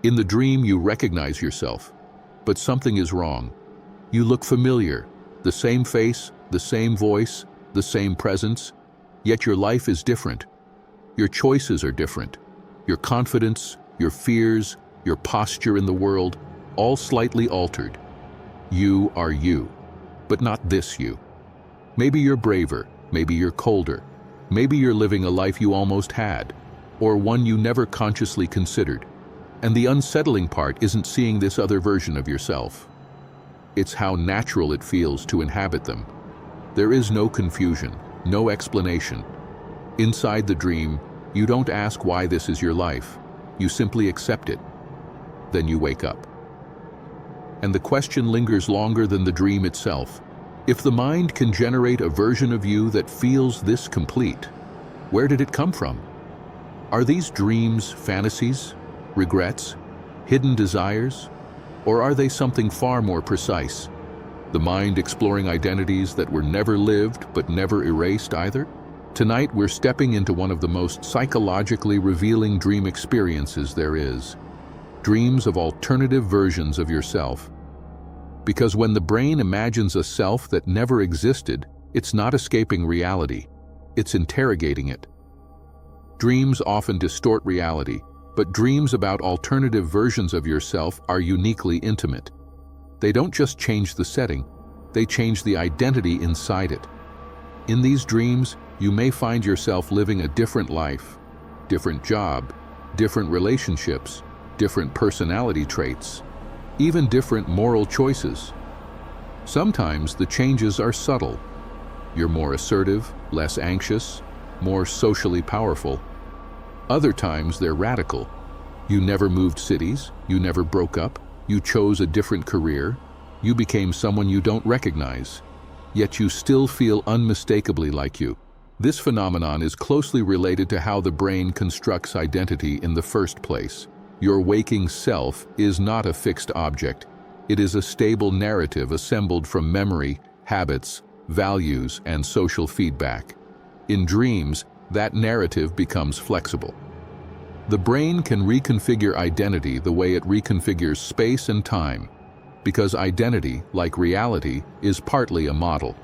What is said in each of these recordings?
In the dream, you recognize yourself, but something is wrong. You look familiar, the same face, the same voice, the same presence, yet your life is different. Your choices are different. Your confidence, your fears, your posture in the world, all slightly altered. You are you, but not this you. Maybe you're braver, maybe you're colder, maybe you're living a life you almost had, or one you never consciously considered. And the unsettling part isn't seeing this other version of yourself. It's how natural it feels to inhabit them. There is no confusion, no explanation. Inside the dream, you don't ask why this is your life. You simply accept it. Then you wake up. And the question lingers longer than the dream itself. If the mind can generate a version of you that feels this complete, where did it come from? Are these dreams fantasies, regrets, hidden desires? Or are they something far more precise? The mind exploring identities that were never lived but never erased either? Tonight we're stepping into one of the most psychologically revealing dream experiences there is. Dreams of alternative versions of yourself. Because when the brain imagines a self that never existed, it's not escaping reality, it's interrogating it. Dreams often distort reality, but dreams about alternative versions of yourself are uniquely intimate. They don't just change the setting, they change the identity inside it. In these dreams, you may find yourself living a different life, different job, different relationships, different personality traits, even different moral choices. Sometimes the changes are subtle. You're more assertive, less anxious, more socially powerful. Other times they're radical. You never moved cities, you never broke up, you chose a different career, you became someone you don't recognize, yet you still feel unmistakably like you. This phenomenon is closely related to how the brain constructs identity in the first place. Your waking self is not a fixed object. It is a stable narrative assembled from memory, habits, values, and social feedback. In dreams, that narrative becomes flexible. The brain can reconfigure identity the way it reconfigures space and time, because identity, like reality, is partly a model.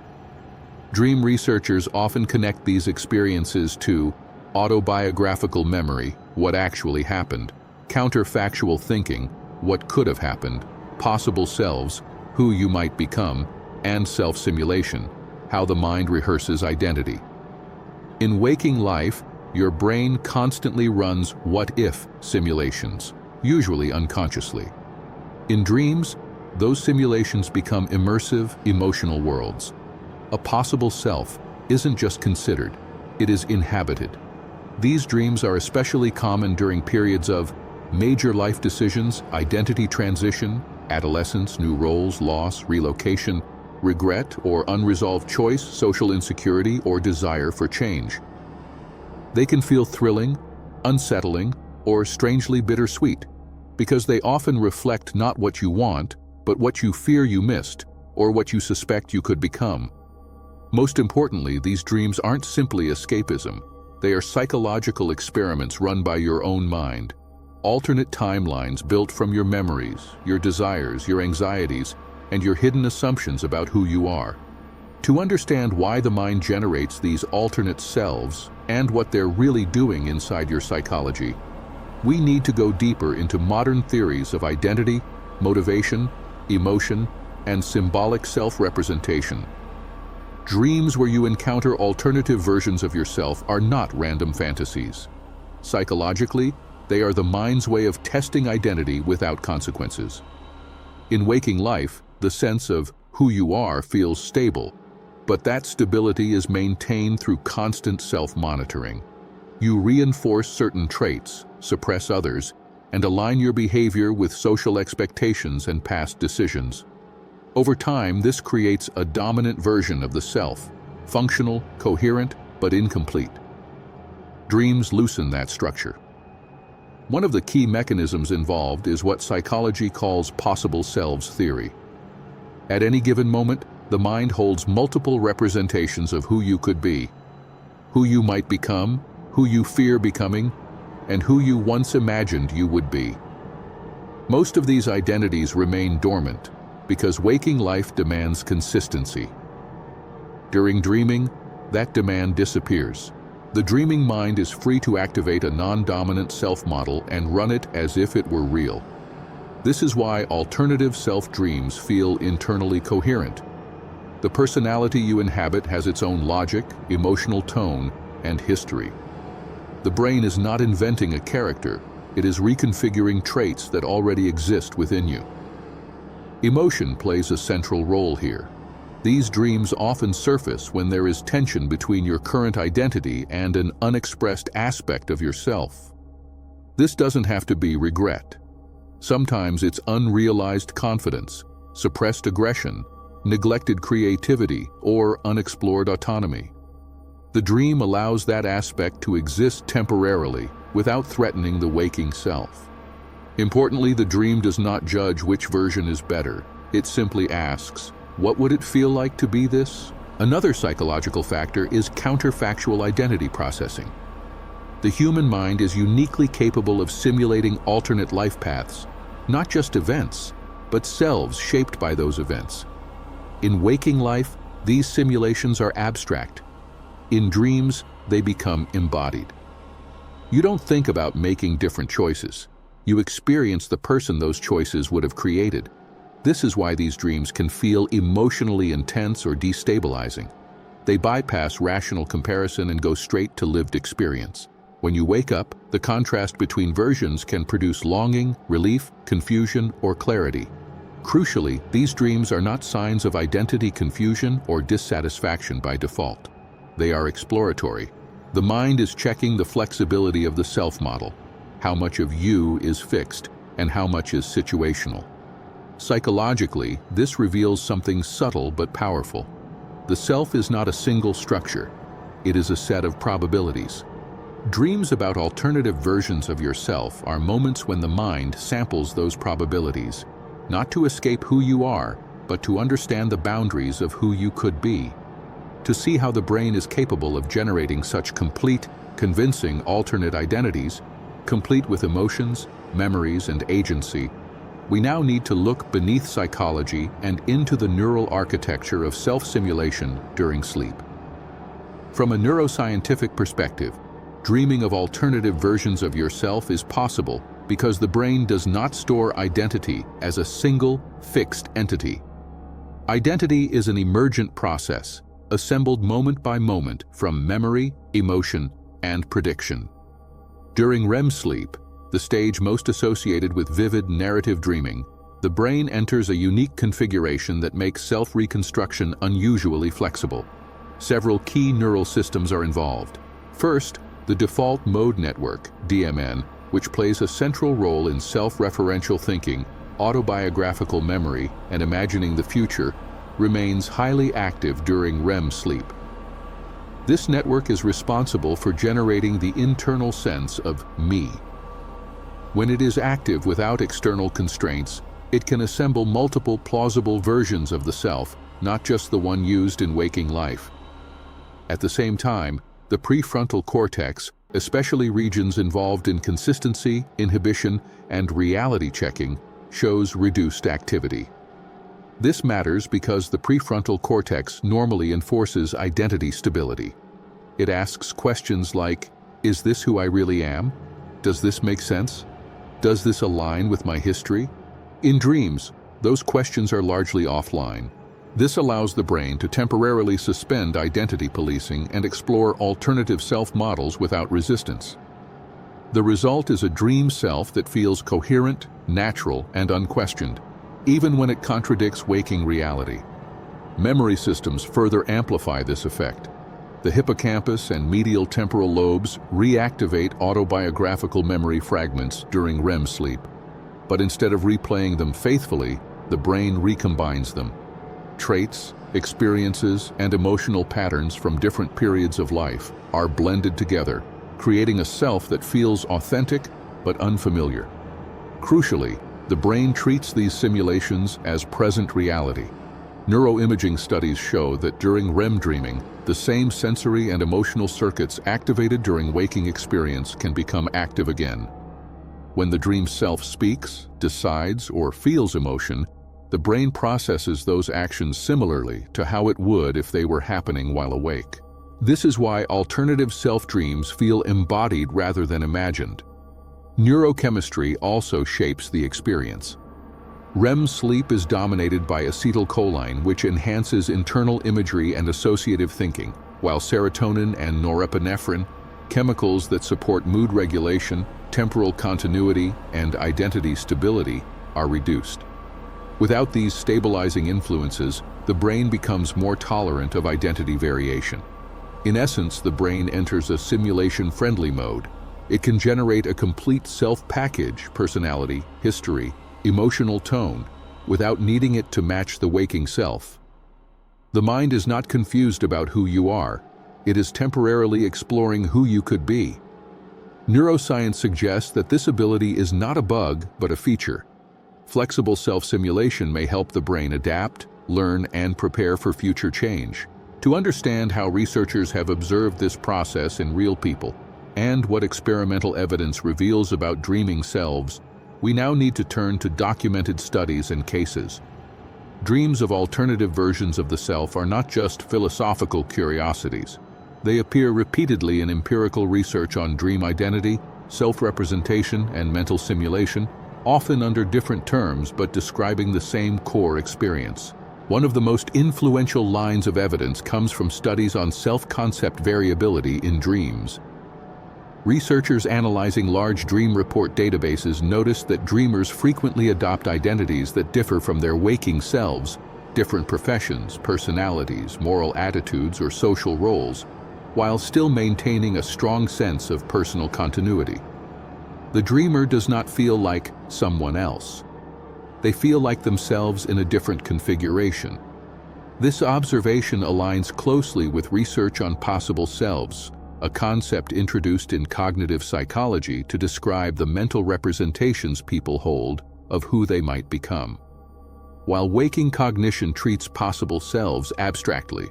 Dream researchers often connect these experiences to autobiographical memory, what actually happened, counterfactual thinking, what could have happened, possible selves, who you might become, and self-simulation, how the mind rehearses identity. In waking life, your brain constantly runs what-if simulations, usually unconsciously. In dreams, those simulations become immersive, emotional worlds. A possible self isn't just considered, it is inhabited. These dreams are especially common during periods of major life decisions, identity transition, adolescence, new roles, loss, relocation, regret or unresolved choice, social insecurity, or desire for change. They can feel thrilling, unsettling, or strangely bittersweet, because they often reflect not what you want, but what you fear you missed, or what you suspect you could become. Most importantly, these dreams aren't simply escapism. They are psychological experiments run by your own mind. Alternate timelines built from your memories, your desires, your anxieties, and your hidden assumptions about who you are. To understand why the mind generates these alternate selves and what they're really doing inside your psychology, we need to go deeper into modern theories of identity, motivation, emotion, and symbolic self-representation. Dreams where you encounter alternative versions of yourself are not random fantasies. Psychologically, they are the mind's way of testing identity without consequences. In waking life, the sense of who you are feels stable, but that stability is maintained through constant self-monitoring. You reinforce certain traits, suppress others, and align your behavior with social expectations and past decisions. Over time, this creates a dominant version of the self, functional, coherent, but incomplete. Dreams loosen that structure. One of the key mechanisms involved is what psychology calls possible selves theory. At any given moment, the mind holds multiple representations of who you could be, who you might become, who you fear becoming, and who you once imagined you would be. Most of these identities remain dormant because waking life demands consistency. During dreaming, that demand disappears. The dreaming mind is free to activate a non-dominant self model and run it as if it were real. This is why alternative self-dreams feel internally coherent. The personality you inhabit has its own logic, emotional tone, and history. The brain is not inventing a character, it is reconfiguring traits that already exist within you. Emotion plays a central role here. These dreams often surface when there is tension between your current identity and an unexpressed aspect of yourself. This doesn't have to be regret. Sometimes it's unrealized confidence, suppressed aggression, neglected creativity, or unexplored autonomy. The dream allows that aspect to exist temporarily without threatening the waking self. Importantly, the dream does not judge which version is better. It simply asks, what would it feel like to be this? Another psychological factor is counterfactual identity processing. The human mind is uniquely capable of simulating alternate life paths, not just events, but selves shaped by those events. In waking life, these simulations are abstract. In dreams, they become embodied. You don't think about making different choices. You experience the person those choices would have created. This is why these dreams can feel emotionally intense or destabilizing. They bypass rational comparison and go straight to lived experience. When you wake up, the contrast between versions can produce longing, relief, confusion, or clarity. Crucially, these dreams are not signs of identity confusion or dissatisfaction by default. They are exploratory. The mind is checking the flexibility of the self model, how much of you is fixed and how much is situational. Psychologically, this reveals something subtle but powerful. The self is not a single structure. It is a set of probabilities. Dreams about alternative versions of yourself are moments when the mind samples those probabilities, not to escape who you are, but to understand the boundaries of who you could be. To see how the brain is capable of generating such complete, convincing alternate identities, complete with emotions, memories, and agency, we now need to look beneath psychology and into the neural architecture of self-simulation during sleep. From a neuroscientific perspective, dreaming of alternative versions of yourself is possible because the brain does not store identity as a single, fixed entity. Identity is an emergent process, assembled moment by moment from memory, emotion, and prediction. During REM sleep, the stage most associated with vivid narrative dreaming, the brain enters a unique configuration that makes self-reconstruction unusually flexible. Several key neural systems are involved. First, the default mode network, DMN, which plays a central role in self-referential thinking, autobiographical memory, and imagining the future, remains highly active during REM sleep. This network is responsible for generating the internal sense of me. When it is active without external constraints, it can assemble multiple plausible versions of the self, not just the one used in waking life. At the same time, the prefrontal cortex, especially regions involved in consistency, inhibition, and reality checking, shows reduced activity. This matters because the prefrontal cortex normally enforces identity stability. It asks questions like, is this who I really am? Does this make sense? Does this align with my history? In dreams, those questions are largely offline. This allows the brain to temporarily suspend identity policing and explore alternative self-models without resistance. The result is a dream self that feels coherent, natural, and unquestioned, even when it contradicts waking reality. Memory systems further amplify this effect. The hippocampus and medial temporal lobes reactivate autobiographical memory fragments during REM sleep. But instead of replaying them faithfully, the brain recombines them. Traits, experiences, and emotional patterns from different periods of life are blended together, creating a self that feels authentic but unfamiliar. Crucially, the brain treats these simulations as present reality. Neuroimaging studies show that during REM dreaming, the same sensory and emotional circuits activated during waking experience can become active again. When the dream self speaks, decides, or feels emotion, the brain processes those actions similarly to how it would if they were happening while awake. This is why alternative self-dreams feel embodied rather than imagined. Neurochemistry also shapes the experience. REM sleep is dominated by acetylcholine, which enhances internal imagery and associative thinking, while serotonin and norepinephrine, chemicals that support mood regulation, temporal continuity, and identity stability, are reduced. Without these stabilizing influences, the brain becomes more tolerant of identity variation. In essence, the brain enters a simulation-friendly mode. It can generate a complete self-package, personality, history, emotional tone, without needing it to match the waking self. The mind is not confused about who you are. It is temporarily exploring who you could be. Neuroscience suggests that this ability is not a bug, but a feature. Flexible self-simulation may help the brain adapt, learn, and prepare for future change. To understand how researchers have observed this process in real people, and what experimental evidence reveals about dreaming selves, we now need to turn to documented studies and cases. Dreams of alternative versions of the self are not just philosophical curiosities. They appear repeatedly in empirical research on dream identity, self-representation, and mental simulation, often under different terms but describing the same core experience. One of the most influential lines of evidence comes from studies on self-concept variability in dreams. Researchers analyzing large dream report databases noticed that dreamers frequently adopt identities that differ from their waking selves, different professions, personalities, moral attitudes, or social roles, while still maintaining a strong sense of personal continuity. The dreamer does not feel like someone else. They feel like themselves in a different configuration. This observation aligns closely with research on possible selves, a concept introduced in cognitive psychology to describe the mental representations people hold of who they might become. While waking cognition treats possible selves abstractly,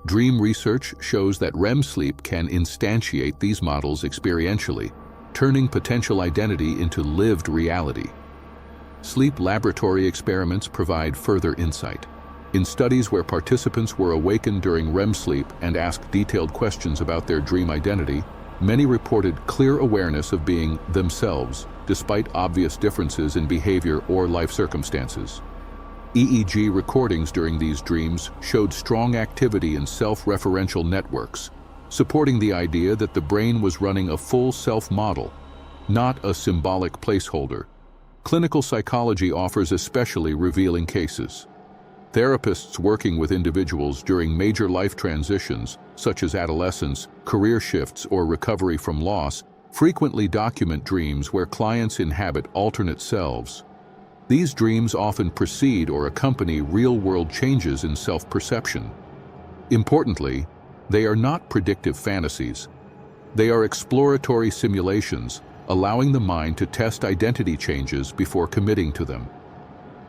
dream research shows that REM sleep can instantiate these models experientially, turning potential identity into lived reality. Sleep laboratory experiments provide further insight. In studies where participants were awakened during REM sleep and asked detailed questions about their dream identity, many reported clear awareness of being themselves, despite obvious differences in behavior or life circumstances. EEG recordings during these dreams showed strong activity in self-referential networks, supporting the idea that the brain was running a full self-model, not a symbolic placeholder. Clinical psychology offers especially revealing cases. Therapists working with individuals during major life transitions, such as adolescence, career shifts, or recovery from loss, frequently document dreams where clients inhabit alternate selves. These dreams often precede or accompany real-world changes in self-perception. Importantly, they are not predictive fantasies. They are exploratory simulations, allowing the mind to test identity changes before committing to them.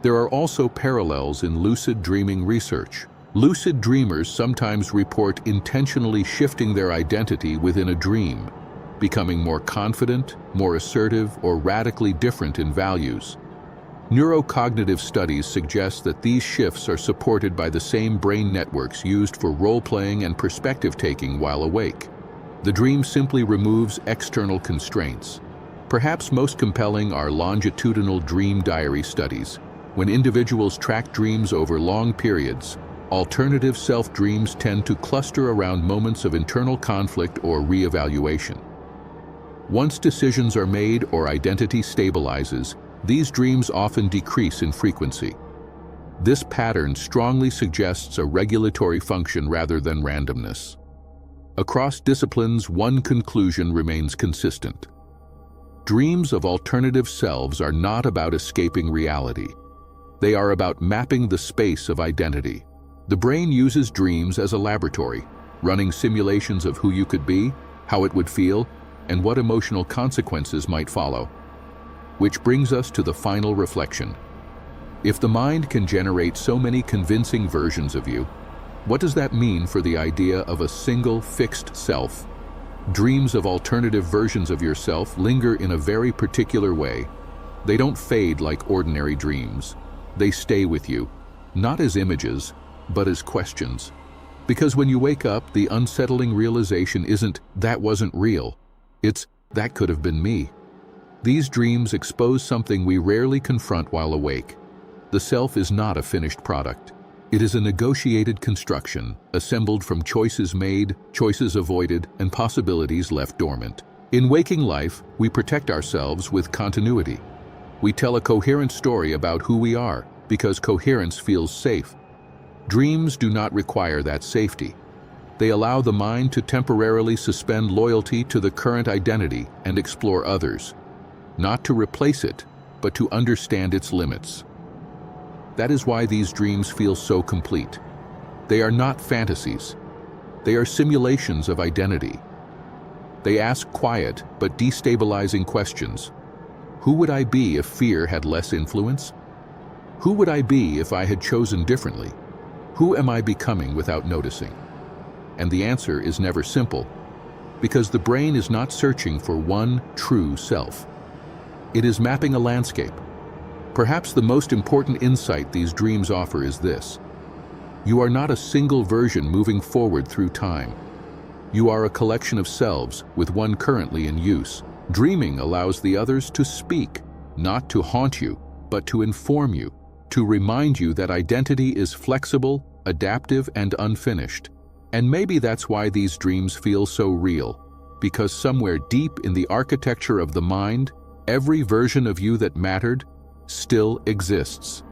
There are also parallels in lucid dreaming research. Lucid dreamers sometimes report intentionally shifting their identity within a dream, becoming more confident, more assertive, or radically different in values. Neurocognitive studies suggest that these shifts are supported by the same brain networks used for role-playing and perspective-taking while awake. The dream simply removes external constraints. Perhaps most compelling are longitudinal dream diary studies. When individuals track dreams over long periods, alternative self-dreams tend to cluster around moments of internal conflict or re-evaluation. Once decisions are made or identity stabilizes, these dreams often decrease in frequency. This pattern strongly suggests a regulatory function rather than randomness. Across disciplines, one conclusion remains consistent. Dreams of alternative selves are not about escaping reality. They are about mapping the space of identity. The brain uses dreams as a laboratory, running simulations of who you could be, how it would feel, and what emotional consequences might follow. Which brings us to the final reflection. If the mind can generate so many convincing versions of you, what does that mean for the idea of a single fixed self? Dreams of alternative versions of yourself linger in a very particular way. They don't fade like ordinary dreams. They stay with you, not as images, but as questions. Because when you wake up, the unsettling realization isn't, "That wasn't real." It's, "That could have been me." These dreams expose something we rarely confront while awake. The self is not a finished product. It is a negotiated construction, assembled from choices made, choices avoided, and possibilities left dormant. In waking life, we protect ourselves with continuity. We tell a coherent story about who we are, because coherence feels safe. Dreams do not require that safety. They allow the mind to temporarily suspend loyalty to the current identity and explore others, not to replace it, but to understand its limits. That is why these dreams feel so complete. They are not fantasies. They are simulations of identity. They ask quiet but destabilizing questions. Who would I be if fear had less influence? Who would I be if I had chosen differently? Who am I becoming without noticing? And the answer is never simple, because the brain is not searching for one true self. It is mapping a landscape. Perhaps the most important insight these dreams offer is this: you are not a single version moving forward through time. You are a collection of selves, with one currently in use. Dreaming allows the others to speak, not to haunt you, but to inform you, to remind you that identity is flexible, adaptive, and unfinished. And maybe that's why these dreams feel so real, because somewhere deep in the architecture of the mind, every version of you that mattered still exists.